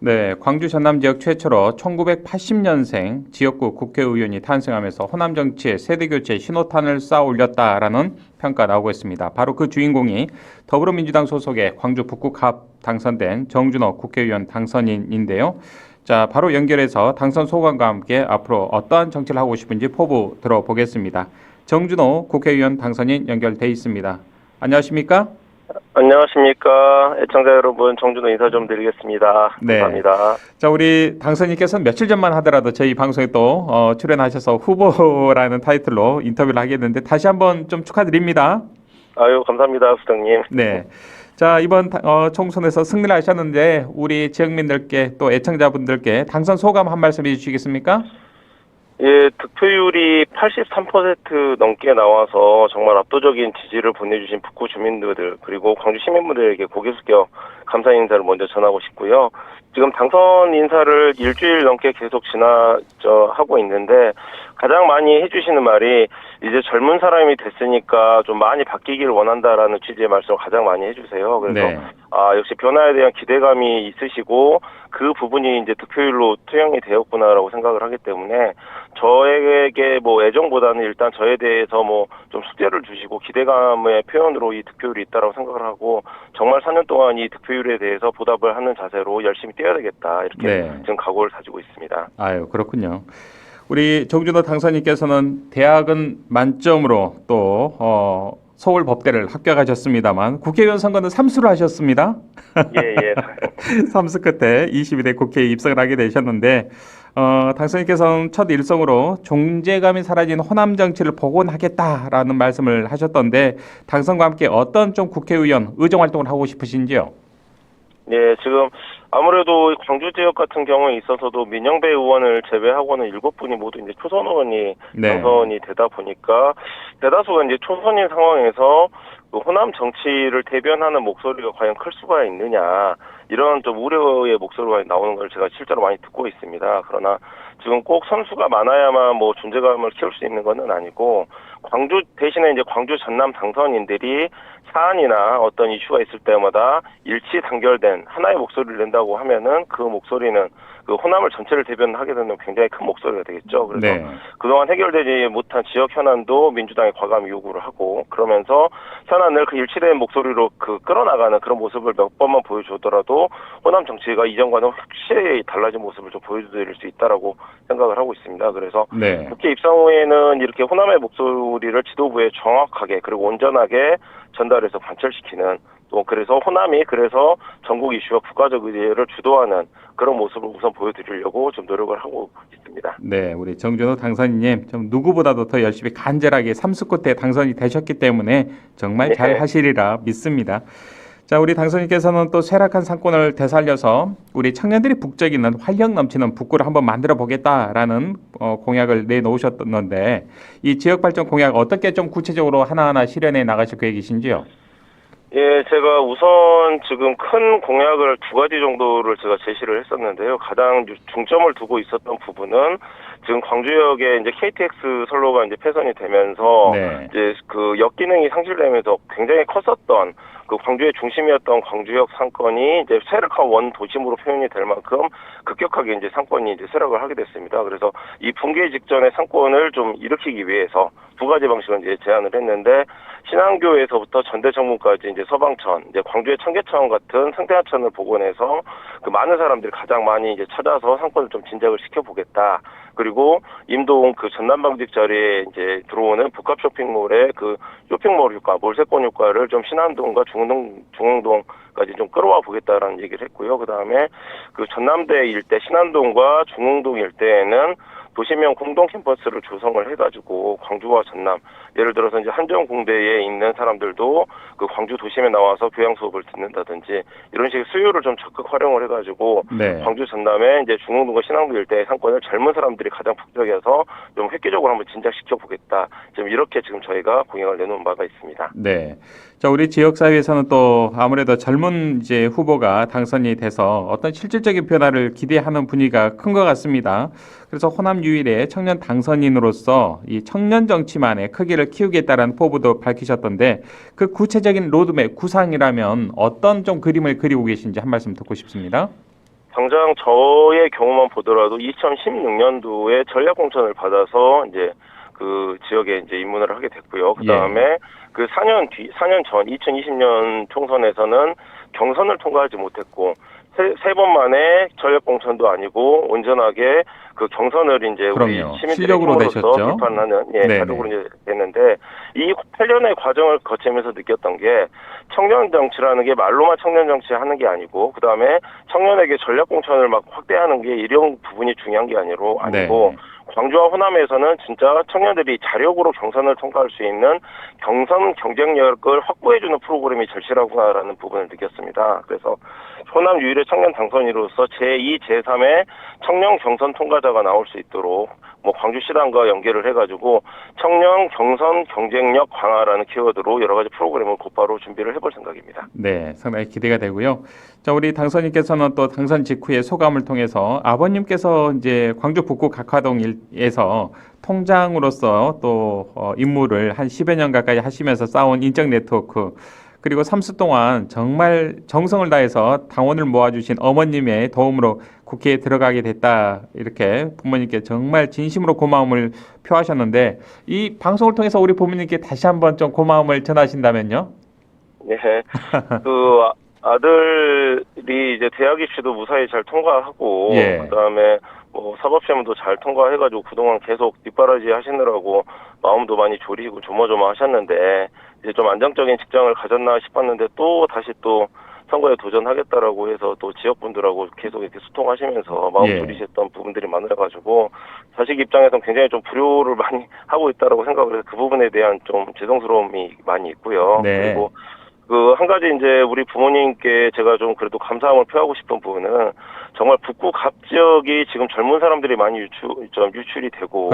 네, 광주 전남 지역 최초로 1980년생 지역구 국회의원이 탄생하면서 호남 정치의 세대 교체 신호탄을 쌓아 올렸다라는 평가 나오고 있습니다. 바로 그 주인공이 더불어민주당 소속의 광주 북구갑 당선된 정준호 국회의원 당선인인데요. 자, 바로 연결해서 당선 소감과 함께 앞으로 어떠한 정치를 하고 싶은지 포부 들어보겠습니다. 정준호 국회의원 당선인 연결돼 있습니다. 안녕하십니까? 안녕하십니까. 애청자 여러분, 정준호 인사 좀 드리겠습니다. 네. 감사합니다. 자, 우리 당선인께서는 며칠 전만 하더라도 저희 방송에 또 출연하셔서 후보라는 타이틀로 인터뷰를 하겠는데 다시 한번 좀 축하드립니다. 아유, 감사합니다, 수장님. 네. 자, 이번 총선에서 승리를 하셨는데 우리 지역민들께 또 애청자분들께 당선 소감 한 말씀 해주시겠습니까? 예, 득표율이 83% 넘게 나와서 정말 압도적인 지지를 보내주신 북구 주민들 그리고 광주 시민분들에게 고개 숙여 감사 인사를 먼저 전하고 싶고요. 지금 당선 인사를 일주일 넘게 계속 하고 있는데 가장 많이 해주시는 말이 이제 젊은 사람이 됐으니까 좀 많이 바뀌기를 원한다라는 취지의 말씀을 가장 많이 해주세요. 그래서 네. 역시 변화에 대한 기대감이 있으시고 그 부분이 이제 득표율로 투영이 되었구나라고 생각을 하기 때문에 저에게 뭐 애정보다는 일단 저에 대해서 뭐 좀 숙제를 주시고 기대감의 표현으로 이 득표율이 있다라고 생각을 하고 정말 4년 동안 이 득표율에 대해서 보답을 하는 자세로 열심히 뛰어야 되겠다 이렇게 네. 지금 각오를 다지고 있습니다. 아유, 그렇군요. 우리 정준호 당선인께서는 대학은 만점으로 또 서울법대를 합격하셨습니다만 국회의원 선거는 삼수를 하셨습니다. 예. 삼수 끝에 22대 국회에 입성을 하게 되셨는데 당선인께서는 첫 일성으로 존재감이 사라진 호남 정치를 복원하겠다라는 말씀을 하셨던데 당선과 함께 어떤 좀 국회의원 의정 활동을 하고 싶으신지요? 네, 지금 아무래도 광주 지역 같은 경우에 있어서도 민영배 의원을 제외하고는 7분이 모두 이제 초선 의원이 네. 당선이 되다 보니까 대다수가 이제 초선인 상황에서 그 호남 정치를 대변하는 목소리가 과연 클 수가 있느냐 이런 좀 우려의 목소리가 나오는 걸 제가 실제로 많이 듣고 있습니다. 그러나 지금 꼭 선수가 많아야만 뭐 존재감을 키울 수 있는 것은 아니고 광주 대신에 이제 광주 전남 당선인들이 사안이나 어떤 이슈가 있을 때마다 일치 단결된 하나의 목소리를 낸다고 하면은 그 목소리는 그 호남을 전체를 대변하게 되는 굉장히 큰 목소리가 되겠죠. 그래서 네. 그동안 해결되지 못한 지역 현안도 민주당에 과감히 요구를 하고 그러면서 현안을 그 일치된 목소리로 끌어나가는 그런 모습을 몇 번만 보여주더라도 호남 정치가 이전과는 확실히 달라진 모습을 좀 보여드릴 수 있다라고 생각을 하고 있습니다. 그래서 네. 국회 입성 후에는 이렇게 호남의 목소리를 지도부에 정확하게 그리고 온전하게 전달해서 관철시키는 또 그래서 호남이 그래서 전국 이슈와 국가적 의제를 주도하는 그런 모습을 우선 보여드리려고 좀 노력을 하고 있습니다. 네, 우리 정준호 당선인님 좀 누구보다도 더 열심히 간절하게 삼수 끝에 당선이 되셨기 때문에 정말 잘 네. 하시리라 믿습니다. 자, 우리 당선인께서는 또 쇠락한 상권을 되살려서 우리 청년들이 북적이는 활력 넘치는 북구를 한번 만들어 보겠다라는 공약을 내놓으셨는데 이 지역 발전 공약 어떻게 좀 구체적으로 하나하나 실현해 나가실 계획이신지요? 예, 제가 우선 지금 큰 공약을 2가지 정도를 제가 제시를 했었는데요. 가장 중점을 두고 있었던 부분은 지금 광주역에 이제 KTX 선로가 이제 폐선이 되면서 네. 이제 그 역기능이 상실되면서 굉장히 컸었던 그 광주의 중심이었던 광주역 상권이 이제 쇠락한 원 도심으로 표현이 될 만큼 급격하게 이제 상권이 이제 쇠락을 하게 됐습니다. 그래서 이 붕괴 직전의 상권을 좀 일으키기 위해서 2가지 방식을 이제 제안을 했는데 신안교에서부터 전대정문까지 이제 서방천, 이제 광주의 청계천 같은 생태하천을 복원해서 그 많은 사람들이 가장 많이 이제 찾아서 상권을 좀 진작을 시켜보겠다. 그리고 임동 그 전남방직 자리에 이제 들어오는 복합 쇼핑몰의 그 쇼핑몰 효과, 몰세권 효과를 좀 신안동과 중흥동까지 좀 끌어와 보겠다라는 얘기를 했고요. 그 다음에 그 전남대 일대 신안동과 중흥동 일대에는 도시명 공동 캠퍼스를 조성을 해가지고 광주와 전남, 예를 들어서 이제 한정공대에 있는 사람들도 그 광주 도심에 나와서 교양 수업을 듣는다든지 이런 식의 수요를 좀 적극 활용을 해가지고 네. 광주 전남에 이제 중흥동과 신항동 일대의 상권을 젊은 사람들이 가장 북적여서 좀 획기적으로 한번 진작시켜 보겠다. 지금 이렇게 지금 저희가 공약을 내놓은 바가 있습니다. 네. 자, 우리 지역 사회에서는 또 아무래도 젊은 이제 후보가 당선이 돼서 어떤 실질적인 변화를 기대하는 분위기가 큰 것 같습니다. 그래서 호남 유일의 청년 당선인으로서 이 청년 정치만의 크기를 키우겠다라는 포부도 밝히셨던데 그 구체적인 로드맵 구상이라면 어떤 좀 그림을 그리고 계신지 한 말씀 듣고 싶습니다. 당장 저의 경우만 보더라도 2016년도에 전략공천을 받아서 이제 그 지역에 이제 입문을 하게 됐고요. 그 다음에 그 4년 전 2020년 총선에서는 경선을 통과하지 못했고 세 번 만에 전략공천도 아니고 온전하게 그 경선을 이제 우리 시민들의 실력으로 힘으로써 되셨죠. 비판하는 네네. 자력으로 이제 됐는데 이 8년의 과정을 거치면서 느꼈던 게 청년 정치라는 게 말로만 청년 정치 하는 게 아니고 그 다음에 청년에게 전략공천을 막 확대하는 게 이런 부분이 중요한 게 아니고 광주와 호남에서는 진짜 청년들이 자력으로 경선을 통과할 수 있는 경선 경쟁력을 확보해주는 프로그램이 절실하구나라는 부분을 느꼈습니다. 그래서 호남 유일의 청년 당선인으로서 제2, 제3의 청년 경선 통과자가 나올 수 있도록 뭐 광주시당과 연계를 해가지고 청년 경선 경쟁력 강화라는 키워드로 여러 가지 프로그램을 곧바로 준비를 해볼 생각입니다. 네, 상당히 기대가 되고요. 자, 우리 당선인께서는 또 당선 직후의 소감을 통해서 아버님께서 이제 광주 북구 각화동에서 통장으로서 또 임무를 한 10여 년 가까이 하시면서 쌓아온 인적 네트워크 그리고 3수 동안 정말 정성을 다해서 당원을 모아주신 어머님의 도움으로 국회에 들어가게 됐다. 이렇게 부모님께 정말 진심으로 고마움을 표하셨는데 이 방송을 통해서 우리 부모님께 다시 한번 좀 고마움을 전하신다면요? 네, 그 아들이 이제 대학 입시도 무사히 잘 통과하고 그다음에 뭐 사법시험도 잘 통과해가지고 그동안 계속 뒷바라지 하시느라고 마음도 많이 졸이고 조마조마하셨는데 이제 좀 안정적인 직장을 가졌나 싶었는데 또 다시 또 선거에 도전하겠다라고 해서 또 지역분들하고 계속 이렇게 소통하시면서 마음 졸이셨던 부분들이 많아가지고 자식 입장에서는 굉장히 좀 불효를 많이 하고 있다라고 생각을 해서 그 부분에 대한 좀 죄송스러움이 많이 있고요. 그리고 그 한 가지 이제 우리 부모님께 제가 좀 그래도 감사함을 표하고 싶은 부분은 정말 북구 갑 지역이 지금 젊은 사람들이 많이 유출이 되고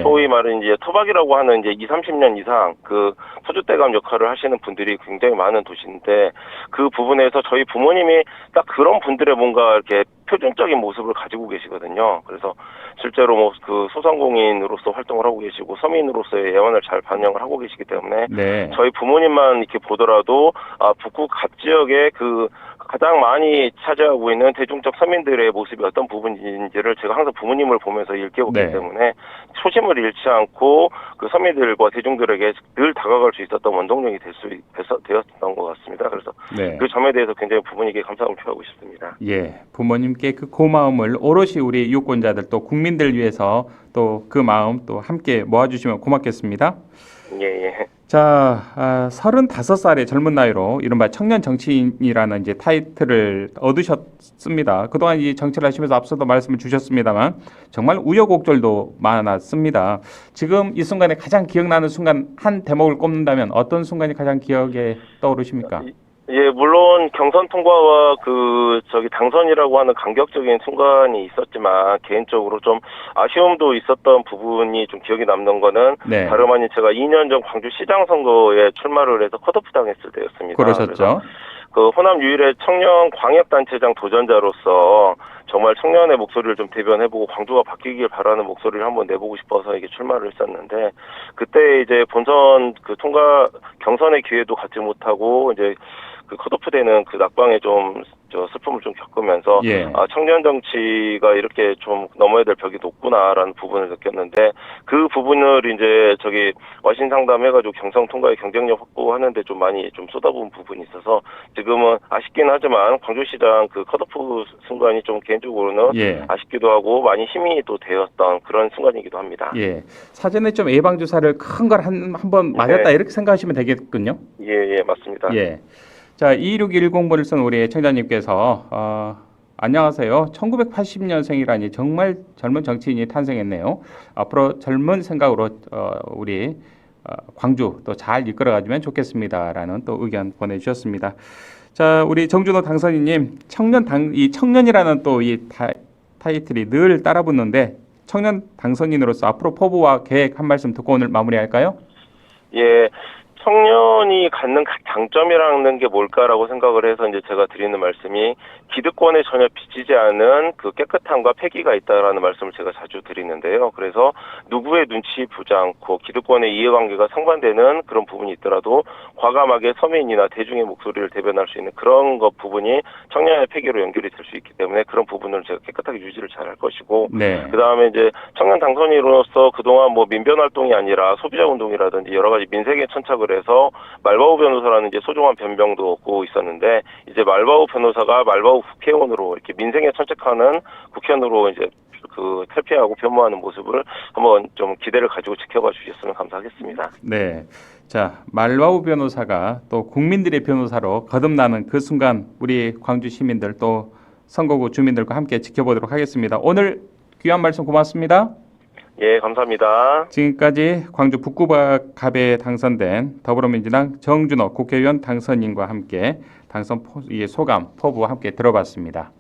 소위 말하는 이제 토박이라고 하는 이제 20, 30년 이상 그 터줏대감 역할을 하시는 분들이 굉장히 많은 도시인데 그 부분에서 저희 부모님이 딱 그런 분들의 뭔가 이렇게 표준적인 모습을 가지고 계시거든요. 그래서 실제로 뭐 그 소상공인으로서 활동을 하고 계시고 서민으로서의 예언을 잘 반영을 하고 계시기 때문에 저희 부모님만 이렇게 보더라도 북구 갑 지역의 그 가장 많이 차지하고 있는 대중적 서민들의 모습이 어떤 부분인지를 제가 항상 부모님을 보면서 일깨웠기 때문에 초심을 잃지 않고 그 서민들과 대중들에게 늘 다가갈 수 있었던 원동력이 되었던 것 같습니다. 그래서 그 점에 대해서 굉장히 부모님께 감사함을 표하고 싶습니다. 예, 부모님께 그 고마움을 오롯이 우리 유권자들 또 국민들 위해서 또 그 마음 또 함께 모아주시면 고맙겠습니다. 자, 35살의 젊은 나이로 이른바 청년 정치인이라는 이제 타이틀을 얻으셨습니다. 그동안 이 정치를 하시면서 앞서도 말씀을 주셨습니다만 정말 우여곡절도 많았습니다. 지금 이 순간에 가장 기억나는 순간 한 대목을 꼽는다면 어떤 순간이 가장 기억에 떠오르십니까? 예, 물론 경선 통과와 당선이라고 하는 감격적인 순간이 있었지만 개인적으로 좀 아쉬움도 있었던 부분이 좀 기억에 남는 거는 다름 아닌 제가 2년 전 광주시장 선거에 출마를 해서 컷오프 당했을 때였습니다. 그러셨죠. 그 호남 유일의 청년 광역단체장 도전자로서 정말 청년의 목소리를 좀 대변해보고 광주가 바뀌길 바라는 목소리를 한번 내보고 싶어서 이게 출마를 했었는데 그때 이제 본선 그 통과 경선의 기회도 갖지 못하고 이제 그 컷오프 되는 그 낙방에 좀 슬픔을 좀 겪으면서 청년 정치가 이렇게 좀 넘어야 될 벽이 높구나라는 부분을 느꼈는데 그 부분을 이제 와신 상담해가지고 경선 통과의 경쟁력 확보하는데 좀 많이 좀 쏟아부은 부분이 있어서 지금은 아쉽긴 하지만 광주시장 그 컷오프 순간이 좀 개인적으로는 아쉽기도 하고 많이 힘이 또 되었던 그런 순간이기도 합니다. 사전에 좀 예방 주사를 큰 걸 한번 맞았다 이렇게 생각하시면 되겠군요. 맞습니다. 자, 26110번을 쓴 우리 청자님께서 안녕하세요. 1980년생이라니 정말 젊은 정치인이 탄생했네요. 앞으로 젊은 생각으로 우리 광주 또 잘 이끌어가주면 좋겠습니다라는 또 의견 보내주셨습니다. 자, 우리 정준호 당선인님 이 청년이라는 또 이 타이틀이 늘 따라붙는데 청년 당선인으로서 앞으로 포부와 계획 한 말씀 듣고 오늘 마무리할까요? 청년이 갖는 장점이라는 게 뭘까라고 생각을 해서 이제 제가 드리는 말씀이 기득권에 전혀 비치지 않은 그 깨끗함과 패기가 있다라는 말씀을 제가 자주 드리는데요. 그래서 누구의 눈치 보지 않고 기득권의 이해관계가 상반되는 그런 부분이 있더라도 과감하게 서민이나 대중의 목소리를 대변할 수 있는 그런 것 부분이 청년의 패기로 연결이 될 수 있기 때문에 그런 부분을 제가 깨끗하게 유지를 잘 할 것이고 네. 그다음에 이제 청년 당선인으로서 그동안 뭐 민변 활동이 아니라 소비자 운동이라든지 여러 가지 민생에 천착을 해서 말바우 변호사라는 이제 소중한 변명도 얻고 있었는데 이제 말바우 변호사가 말바우 국회의원으로 이렇게 민생에 천착하는 국회의원으로 이제 그 탈피하고 변모하는 모습을 한번 좀 기대를 가지고 지켜봐 주셨으면 감사하겠습니다. 네. 자, 말바우 변호사가 또 국민들의 변호사로 거듭나는 그 순간 우리 광주 시민들 또 선거구 주민들과 함께 지켜보도록 하겠습니다. 오늘 귀한 말씀 고맙습니다. 예, 감사합니다. 지금까지 광주 북구갑에 당선된 더불어민주당 정준호 국회의원 당선인과 함께 당선 소감, 포부 함께 들어봤습니다.